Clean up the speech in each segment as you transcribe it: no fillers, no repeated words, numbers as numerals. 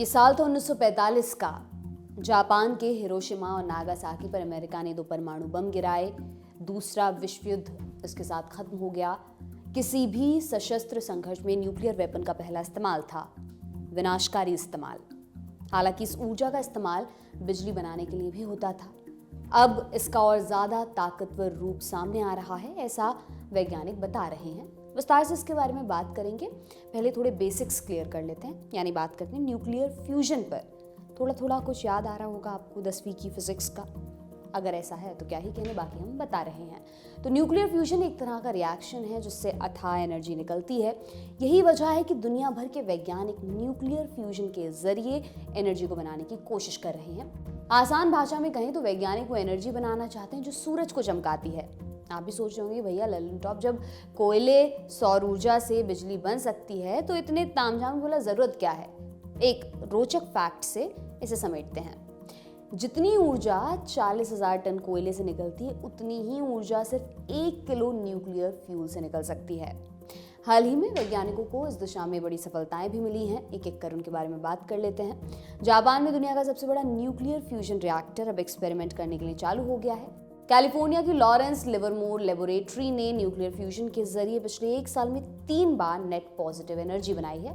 ये साल था 1945 का। जापान के हिरोशिमा और नागासाकी पर अमेरिका ने 2 परमाणु बम गिराए। दूसरा विश्व युद्ध इसके साथ खत्म हो गया। किसी भी सशस्त्र संघर्ष में न्यूक्लियर वेपन का पहला इस्तेमाल था, विनाशकारी इस्तेमाल। हालांकि इस ऊर्जा का इस्तेमाल बिजली बनाने के लिए भी होता था। अब इसका और ज्यादा ताकतवर रूप सामने आ रहा है, ऐसा वैज्ञानिक बता रहे हैं। विस्तार से इसके बारे में बात करेंगे। पहले थोड़े बेसिक्स क्लियर कर लेते हैं, यानी बात करते हैं न्यूक्लियर फ्यूजन पर। थोड़ा थोड़ा कुछ याद आ रहा होगा आपको 10वीं की फिजिक्स का। अगर ऐसा है तो क्या ही कहने, बाकी हम बता रहे हैं। तो न्यूक्लियर फ्यूजन एक तरह का रिएक्शन है जिससे अथाह एनर्जी निकलती है। यही वजह है कि दुनिया भर के वैज्ञानिक न्यूक्लियर फ्यूजन के जरिए एनर्जी को बनाने की कोशिश कर रहे हैं। आसान भाषा में कहें तो वैज्ञानिक वो एनर्जी बनाना चाहते हैं जो सूरज को चमकाती है। आप भी सोच रहे होंगे भैया ललन टॉप, जब कोयले सौर ऊर्जा से बिजली बन सकती है तो इतने तामझाम बोला जरूरत क्या है। एक रोचक फैक्ट से इसे समेटते हैं। जितनी ऊर्जा 40,000 टन कोयले से निकलती है, उतनी ही ऊर्जा सिर्फ 1 किलो न्यूक्लियर फ्यूल से निकल सकती है। हाल ही में वैज्ञानिकों को इस दिशा में बड़ी सफलताएं भी मिली हैं। एक एक कर उनके बारे में बात कर लेते हैं। जापान में दुनिया का सबसे बड़ा न्यूक्लियर फ्यूजन रिएक्टर अब एक्सपेरिमेंट करने के लिए चालू हो गया है। कैलिफोर्निया की लॉरेंस लिवरमोर लेबोरेटरी ने न्यूक्लियर फ्यूजन के जरिए पिछले 1 साल में 3 बार नेट पॉजिटिव एनर्जी बनाई है।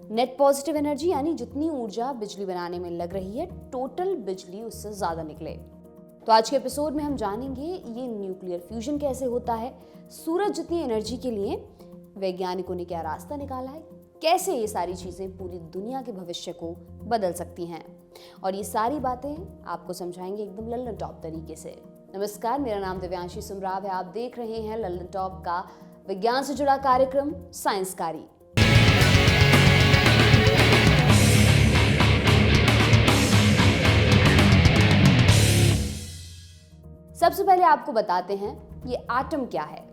नेट पॉजिटिव एनर्जी यानी जितनी ऊर्जा बिजली बनाने में लग रही है, टोटल बिजली उससे ज्यादा निकले। तो आज के एपिसोड में हम जानेंगे ये न्यूक्लियर फ्यूजन कैसे होता है, सूरज जितनी एनर्जी के लिए वैज्ञानिकों ने क्या रास्ता निकाला है, कैसे ये सारी चीजें पूरी दुनिया के भविष्य को बदल सकती हैं, और ये सारी बातें आपको समझाएंगे एकदम लल्लन टॉप तरीके से। नमस्कार, मेरा नाम दिव्यांशी सुमराव है। आप देख रहे हैं लल्लन टॉप का विज्ञान से जुड़ा कार्यक्रम साइंसकारी। सबसे पहले आपको बताते हैं ये एटम क्या है।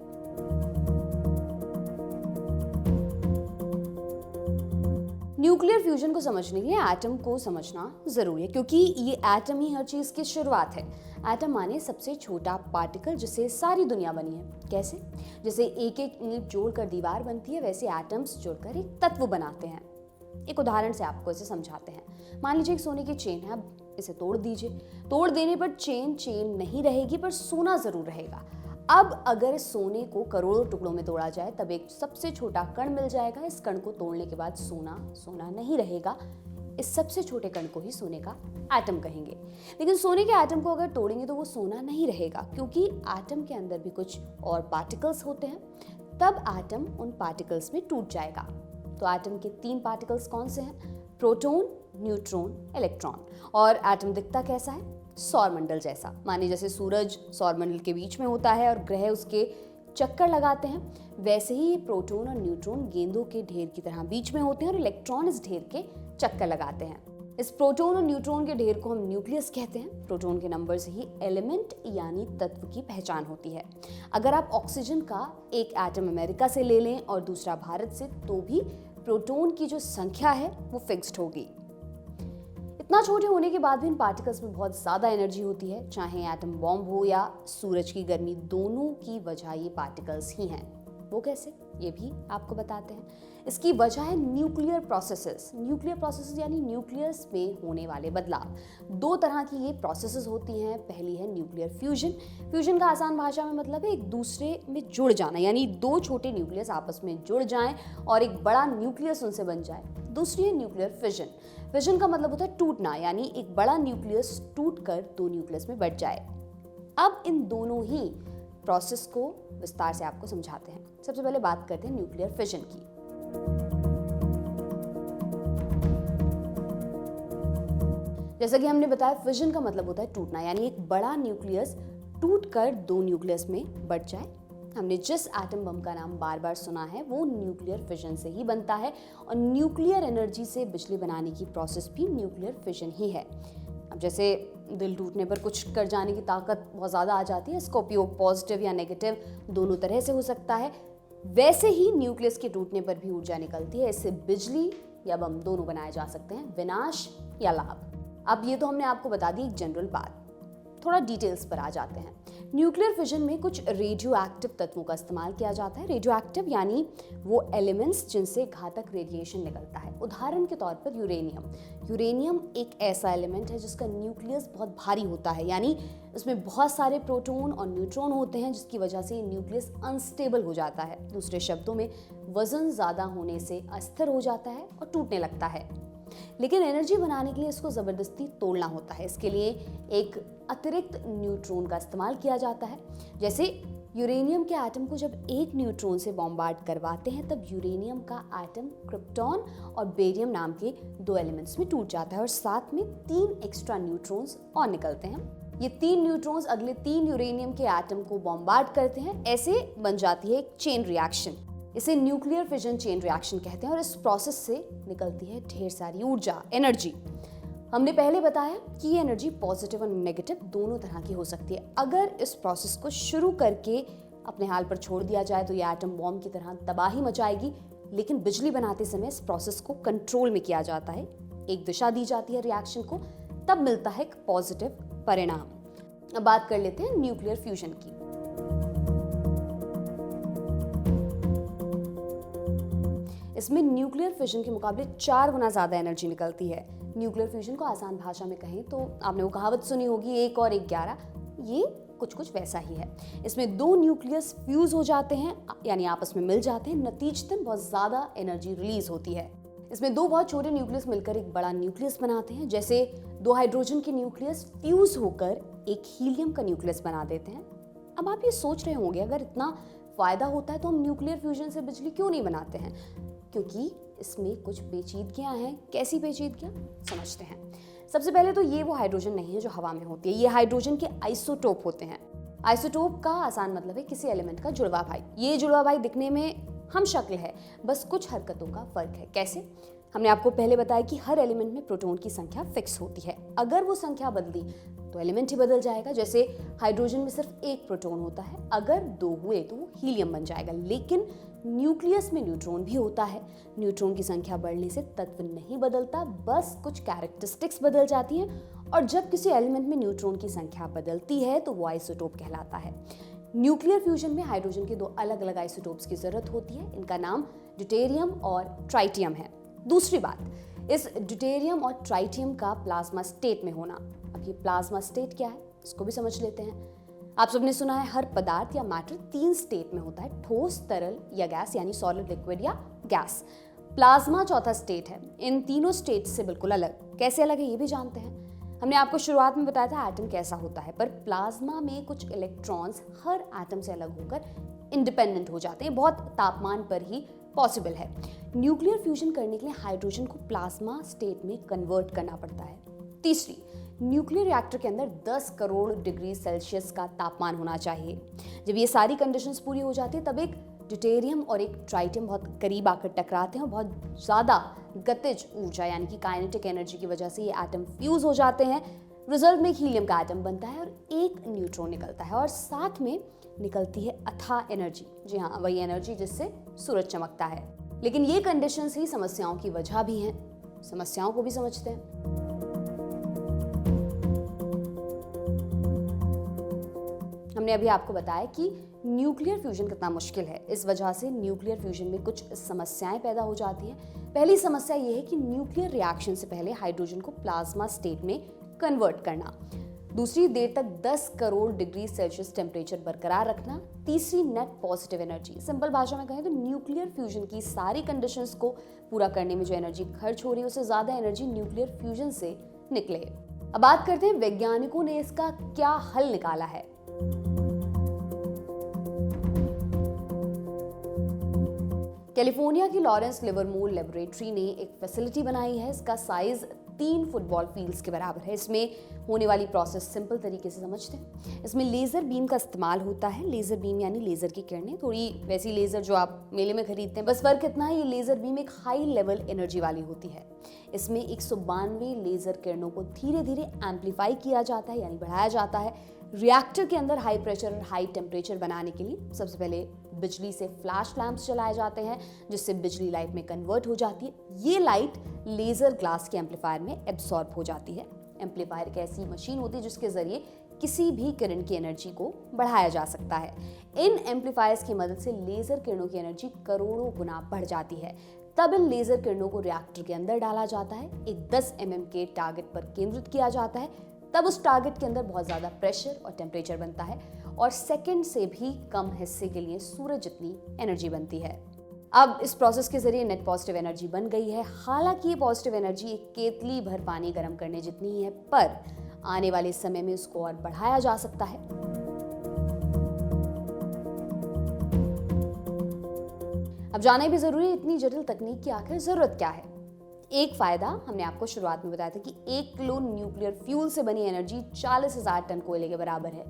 न्यूक्लियर फ्यूजन को समझने के लिए एटम को समझना जरूरी है, क्योंकि ये एटम ही हर चीज की शुरुआत है। एटम माने सबसे छोटा पार्टिकल जिससे सारी दुनिया बनी है। कैसे? जैसे एक एक ईंट जोड़कर दीवार बनती है, वैसे एटम्स जुड़कर एक तत्व बनाते हैं। एक उदाहरण से आपको इसे समझाते हैं। मान लीजिए एक सोने की चेन है, अब इसे तोड़ दीजिए। तोड़ देने पर चेन नहीं रहेगी, पर सोना जरूर रहेगा। अब अगर सोने को करोड़ों टुकड़ों में तोड़ा जाए तब एक सबसे छोटा कण मिल जाएगा। इस कण को तोड़ने के बाद सोना नहीं रहेगा। इस सबसे छोटे कण को ही सोने का एटम कहेंगे। लेकिन सोने के एटम को अगर तोड़ेंगे तो वो सोना नहीं रहेगा, क्योंकि एटम के अंदर भी कुछ और पार्टिकल्स होते हैं। तब एटम उन पार्टिकल्स में टूट जाएगा। तो एटम के 3 पार्टिकल्स कौन से हैं? Proton, neutron, electron. और एटम दिखता कैसा है? सौरमंडल जैसा। माने जैसे सूरज सौरमंडल के बीच में होता है और ग्रह उसके चक्कर लगाते हैं, वैसे ही प्रोटॉन और न्यूट्रॉन गेंदों के ढेर की तरह बीच में होते हैं और इलेक्ट्रॉन इस ढेर के चक्कर लगाते हैं। इस प्रोटॉन और न्यूट्रॉन के ढेर को हम न्यूक्लियस कहते हैं। प्रोटॉन के नंबर से ही एलिमेंट यानी तत्व की पहचान होती है। अगर आप ऑक्सीजन का एक एटम अमेरिका से ले लें और दूसरा भारत से, तो भी प्रोटॉन की जो संख्या है वो फिक्स्ड होगी। इतना छोटे होने के बाद भी इन पार्टिकल्स में बहुत ज्यादा एनर्जी होती है। चाहे एटम बॉम्ब हो या सूरज की गर्मी, दोनों की वजह ये पार्टिकल्स ही हैं। वो कैसे, ये भी आपको बताते हैं। इसकी वजह है न्यूक्लियर प्रोसेसेस। न्यूक्लियर प्रोसेसेस यानी न्यूक्लियस में होने वाले बदलाव। 2 तरह की ये प्रोसेसेस होती हैं। पहली है न्यूक्लियर फ्यूजन। फ्यूजन का आसान भाषा में मतलब है एक दूसरे में जुड़ जाना, यानी 2 छोटे न्यूक्लियस आपस में जुड़ जाएं और एक बड़ा न्यूक्लियस उनसे बन जाए। दूसरी है न्यूक्लियर फिजन। फिजन का मतलब होता है टूटना, यानी एक बड़ा न्यूक्लियस टूटकर 2 न्यूक्लियस में बंट जाए। अब इन दोनों ही प्रोसेस को विस्तार से आपको समझाते हैं। सबसे पहले बात करते हैं न्यूक्लियर फिजन की। जैसा कि हमने बताया, फिजन का मतलब होता है टूटना, यानी एक बड़ा न्यूक्लियस टूटकर 2 न्यूक्लियस में बंट जाए। हमने जिस एटम बम का नाम बार बार सुना है वो न्यूक्लियर फिजन से ही बनता है, और न्यूक्लियर एनर्जी से बिजली बनाने की प्रोसेस भी न्यूक्लियर फिजन ही है। अब जैसे दिल टूटने पर कुछ कर जाने की ताकत बहुत ज़्यादा आ जाती है, इसका उपयोग पॉजिटिव या नेगेटिव दोनों तरह से हो सकता है। वैसे ही न्यूक्लियस के टूटने पर भी ऊर्जा निकलती है। इससे बिजली या बम दोनों बनाए जा सकते हैं, विनाश या लाभ। अब ये तो हमने आपको बता दी एक जनरल बात। थोड़ा डिटेल्स पर आ जाते हैं। न्यूक्लियर फिजन में कुछ रेडियो एक्टिव तत्वों का इस्तेमाल किया जाता है। रेडियो एक्टिव यानी वो एलिमेंट्स जिनसे घातक रेडिएशन निकलता है। उदाहरण के तौर पर यूरेनियम एक ऐसा एलिमेंट है जिसका न्यूक्लियस बहुत भारी होता है, यानी इसमें बहुत सारे प्रोटॉन और न्यूट्रॉन होते हैं, जिसकी वजह से न्यूक्लियस अनस्टेबल हो जाता है। दूसरे शब्दों में वजन ज़्यादा होने से अस्थिर हो जाता है और टूटने लगता है। लेकिन एनर्जी बनाने के लिए इसको ज़बरदस्ती तोड़ना होता है। इसके लिए एक अतिरिक्त न्यूट्रॉन का इस्तेमाल किया जाता है। जैसे यूरेनियम के एटम को जब एक न्यूट्रॉन से बॉम्बार्ड करवाते हैं, तब यूरेनियम का एटम क्रिप्टॉन और बेरियम नाम के 2 एलिमेंट्स में टूट जाता है और साथ में 3 एक्स्ट्रा न्यूट्रॉन्स और निकलते हैं। ये 3 न्यूट्रॉन्स अगले 3 यूरेनियम के एटम को बॉम्बार्ड करते हैं। ऐसे बन जाती है एक चेन रिएक्शन। इसे न्यूक्लियर फिजन चेन रिएक्शन कहते हैं और इस प्रोसेस से निकलती है ढेर सारी ऊर्जा, एनर्जी। हमने पहले बताया कि ये एनर्जी पॉजिटिव और नेगेटिव दोनों तरह की हो सकती है। अगर इस प्रोसेस को शुरू करके अपने हाल पर छोड़ दिया जाए तो ये एटम बॉम्ब की तरह तबाही मचाएगी, लेकिन बिजली बनाते समय इस प्रोसेस को कंट्रोल में किया जाता है, एक दिशा दी जाती है रिएक्शन को, तब मिलता है एक पॉजिटिव परिणाम। अब बात कर लेते हैं न्यूक्लियर फ्यूजन की। इसमें न्यूक्लियर फिजन के मुकाबले 4 गुना ज़्यादा एनर्जी निकलती है। न्यूक्लियर फ्यूजन को आसान भाषा में कहें तो आपने वो कहावत सुनी होगी, 1 और 1 11। ये कुछ वैसा ही है। इसमें 2 न्यूक्लियस फ्यूज हो जाते हैं, यानी आपस में मिल जाते हैं, नतीजतन बहुत ज़्यादा एनर्जी रिलीज होती है। इसमें 2 बहुत छोटे न्यूक्लियस मिलकर एक बड़ा न्यूक्लियस बनाते हैं। जैसे 2 हाइड्रोजन के न्यूक्लियस फ्यूज होकर एक हीलियम का न्यूक्लियस बना देते हैं। अब आप ये सोच रहे होंगे, अगर इतना फायदा होता है तो हम न्यूक्लियर फ्यूजन से बिजली क्यों नहीं बनाते हैं? क्योंकि इसमें कुछ पेचीदगियां हैं। कैसी पेचीदगियां, समझते हैं। सबसे पहले तो ये वो हाइड्रोजन नहीं है जो हवा में होती है, ये हाइड्रोजन के आइसोटोप होते हैं। आइसोटोप का आसान मतलब है किसी एलिमेंट का जुड़वा भाई। ये जुड़वा भाई दिखने में हम शक्ल है, बस कुछ हरकतों का फर्क है। कैसे? हमने आपको पहले बताया कि हर एलिमेंट में प्रोटॉन की संख्या फिक्स होती है। अगर वो संख्या बदली तो एलिमेंट ही बदल जाएगा। जैसे हाइड्रोजन में सिर्फ 1 प्रोटॉन होता है, अगर 2 हुए तो वो हीलियम बन जाएगा। लेकिन न्यूक्लियस में न्यूट्रॉन भी होता है। न्यूट्रॉन की संख्या बढ़ने से तत्व नहीं बदलता, बस कुछ कैरेक्टरिस्टिक्स बदल जाती हैं। और जब किसी एलिमेंट में न्यूट्रॉन की संख्या बदलती है तो वो आइसोटोप कहलाता है। न्यूक्लियर फ्यूजन में हाइड्रोजन के 2 अलग अलग आइसोटोप्स की जरूरत होती है। इनका नाम ड्यूटेरियम और ट्राइटियम है। दूसरी बात, इस ड्यूटेरियम और ट्राइटियम का प्लाज्मा स्टेट में होना। अब ये प्लाज्मा स्टेट क्या है, इसको भी समझ लेते हैं। आप सबने सुना है हर पदार्थ या मैटर 3 स्टेट में होता है, ठोस, तरल या गैस, यानी सॉलिड, लिक्विड या गैस। प्लाज्मा चौथा स्टेट है। इन तीनों स्टेट से बिल्कुल अलग। कैसे अलग है ये भी जानते हैं। हमने आपको शुरुआत में बताया था एटम कैसा होता है, पर प्लाज्मा में कुछ इलेक्ट्रॉन्स हर एटम से अलग होकर इंडिपेंडेंट हो जाते हैं। बहुत तापमान पर ही पॉसिबल है। न्यूक्लियर फ्यूजन करने के लिए हाइड्रोजन को प्लाज्मा स्टेट में कन्वर्ट करना पड़ता है। तीसरी, न्यूक्लियर रिएक्टर के अंदर 10 करोड़ डिग्री सेल्सियस का तापमान होना चाहिए। जब ये सारी कंडीशंस पूरी हो जाती है तब एक ड्यूटेरियम और एक ट्राइटियम बहुत करीब आकर टकराते हैं और बहुत ज़्यादा गतिज ऊर्जा यानी कि काइनेटिक एनर्जी की वजह से ये एटम फ्यूज हो जाते हैं। रिजल्ट में एक हीलियम का एटम बनता है और एक न्यूट्रॉन निकलता है और साथ में निकलती है अथाह एनर्जी। जी हाँ, वही एनर्जी जिससे सूरज चमकता है। लेकिन ये कंडीशंस ही समस्याओं की वजह भी हैं। समस्याओं को भी समझते हैं। हमने अभी आपको बताया कि न्यूक्लियर फ्यूजन कितना मुश्किल है। इस वजह से न्यूक्लियर फ्यूजन में कुछ समस्याएं पैदा हो जाती हैं। पहली समस्या ये है कि न्यूक्लियर रिएक्शन से पहले हाइड्रोजन को प्लाज्मा स्टेट में कन्वर्ट करना। दूसरी, देर तक 10 करोड़ डिग्री सेल्सियस टेम्परेचर बरकरार रखना। तीसरी, नेट पॉजिटिव एनर्जी। सिंपल भाषा में कहें तो न्यूक्लियर फ्यूजन की सारी कंडीशंस को पूरा करने में जो एनर्जी खर्च हो रही है उससे ज़्यादा एनर्जी न्यूक्लियर फ्यूजन से निकले। अब बात करते हैं वैज्ञानिकों ने इसका क्या हल निकाला है। कैलिफोर्निया की लॉरेंस लिवरमोर लेबोरेटरी ने एक फैसिलिटी बनाई है। इसका साइज 3 फुटबॉल फील्ड्स के बराबर है। इसमें होने वाली प्रोसेस सिंपल तरीके से समझते हैं। इसमें लेज़र बीम का इस्तेमाल होता है। लेज़र बीम यानी लेज़र की किरणें, थोड़ी वैसी लेज़र जो आप मेले में खरीदते हैं, बस फर्क इतना है ये लेज़र बीम एक हाई लेवल एनर्जी वाली होती है। इसमें 192 लेज़र किरणों को धीरे धीरे एम्पलीफाई किया जाता है यानी बढ़ाया जाता है। रिएक्टर के अंदर हाई प्रेशर और हाई टेम्परेचर बनाने के लिए सबसे पहले बिजली से फ्लैश लैंप्स चलाए जाते हैं जिससे बिजली लाइट में कन्वर्ट हो जाती है। ये लाइट लेज़र ग्लास के एम्पलीफायर में एब्सॉर्ब हो जाती है। एम्पलीफायर एक ऐसी मशीन होती है जिसके जरिए किसी भी किरण की एनर्जी को बढ़ाया जा सकता है। इन एम्पलीफायर्स की मदद से लेजर किरणों की एनर्जी करोड़ों गुना बढ़ जाती है। तब इन लेजर किरणों को रिएक्टर के अंदर डाला जाता है, एक 10 mm के टारगेट पर केंद्रित किया जाता है। तब उस टारगेट के अंदर बहुत ज्यादा प्रेशर और टेम्परेचर बनता है और सेकंड से भी कम हिस्से के लिए सूरज जितनी एनर्जी बनती है। अब इस प्रोसेस के जरिए नेट पॉजिटिव एनर्जी बन गई है। हालांकि ये पॉजिटिव एनर्जी एक केतली भर पानी गर्म करने जितनी ही है, पर आने वाले समय में उसको और बढ़ाया जा सकता है। अब जानना भी जरूरी है, इतनी जटिल तकनीक की आखिर जरूरत क्या है। एक फायदा हमने आपको शुरुआत में बताया था कि 1 किलो न्यूक्लियर फ्यूल से बनी एनर्जी 40,000 टन कोयले के बराबर है।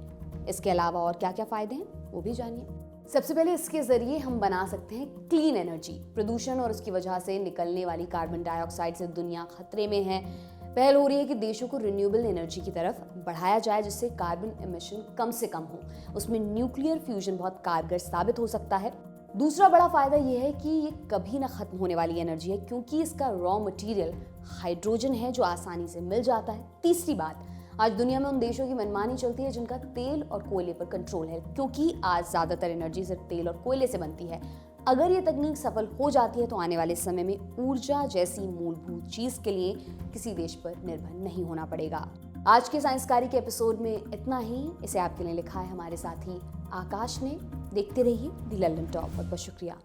इसके अलावा और क्या क्या फायदे हैं वो भी जानिए। सबसे पहले इसके जरिए हम बना सकते हैं क्लीन एनर्जी। प्रदूषण और उसकी वजह से निकलने वाली कार्बन डाइऑक्साइड से दुनिया खतरे में है। पहल हो रही है कि देशों को रिन्यूएबल एनर्जी की तरफ बढ़ाया जाए, जिससे कार्बन एमिशन कम से कम हो। उसमें न्यूक्लियर फ्यूजन बहुत कारगर साबित हो सकता है। दूसरा बड़ा फायदा यह है कि ये कभी ना खत्म होने वाली एनर्जी है, क्योंकि इसका रॉ मटेरियल हाइड्रोजन है जो आसानी से मिल जाता है। तीसरी बात, आज दुनिया में उन देशों की मनमानी चलती है जिनका तेल और कोयले पर कंट्रोल है, क्योंकि आज ज्यादातर एनर्जी सिर्फ तेल और कोयले से बनती है। अगर ये तकनीक सफल हो जाती है तो आने वाले समय में ऊर्जा जैसी मूलभूत चीज के लिए किसी देश पर निर्भर नहीं होना पड़ेगा। आज के साइंसकारी के एपिसोड में इतना ही। इसे आपके लिए लिखा है हमारे साथी आकाश ने। देखते रहिए दी लंदन टॉप। बहुत बहुत शुक्रिया।